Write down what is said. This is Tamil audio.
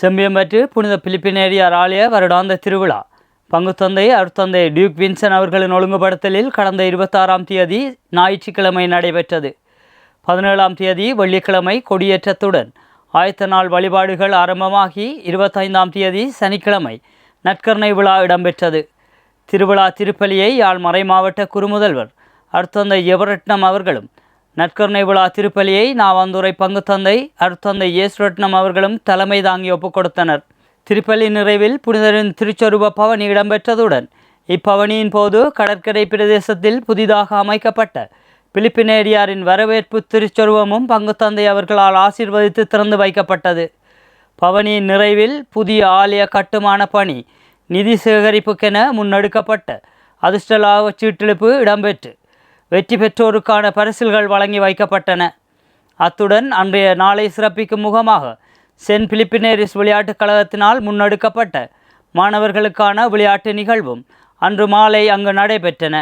செம்பியம்பற்று புனித பிலிப்பினேரியார் ஆலய வருடாந்த திருவிழா பங்குத்தந்தை அருட்தந்தை டியூக் வின்சன் அவர்களின் ஒழுங்குபடுத்தலில் கடந்த 26ஆம் தேதி ஞாயிற்றுக்கிழமை நடைபெற்றது. 17ஆம் தேதி வெள்ளிக்கிழமை கொடியேற்றத்துடன் ஆயத்த நாள் வழிபாடுகள் ஆரம்பமாகி 25ஆம் தேதி சனிக்கிழமை நற்கருணை விழா இடம்பெற்றது. திருவிழா திருப்பலியை யாழ் மறைமாவட்ட குறுமுதல்வர் அருட்தந்தை எவரட்னம் அவர்களும், நற்கருணை விழா திருப்பலியை நாவாந்துறை பங்குத்தந்தை அருட்தந்தை இயேசுரட்னம் அவர்களும் தலைமை தாங்கி ஒப்புக் கொடுத்தனர். திருப்பலி நிறைவில் புனிதரின் திருச்சொரூப பவனி இடம்பெற்றதுடன் இப்பவனியின் போது கடற்கரை பிரதேசத்தில் புதிதாக அமைக்கப்பட்ட பிலிப்பினேரியாரின் வரவேற்பு திருச்சொருவமும் பங்குத்தந்தை அவர்களால் ஆசீர்வதித்து திறந்து வைக்கப்பட்டது. பவனியின் நிறைவில் புதிய ஆலய கட்டுமான பணி நிதி சேகரிப்புக்கென முன்னெடுக்கப்பட்ட அதிர்ஷ்டலாப சீட்டெழுப்பு இடம்பெற்று வெற்றி பெற்றோருக்கான பரிசில்கள் வழங்கி வைக்கப்பட்டன. அத்துடன் அன்றைய நாளை சிறப்பிக்கும் முகமாக சென்ட் பிலிப்பினேரிஸ் விளையாட்டுக் கழகத்தினால் முன்னெடுக்கப்பட்ட மாணவர்களுக்கான விளையாட்டு நிகழ்வும் அன்று மாலை அங்கு நடைபெற்றன.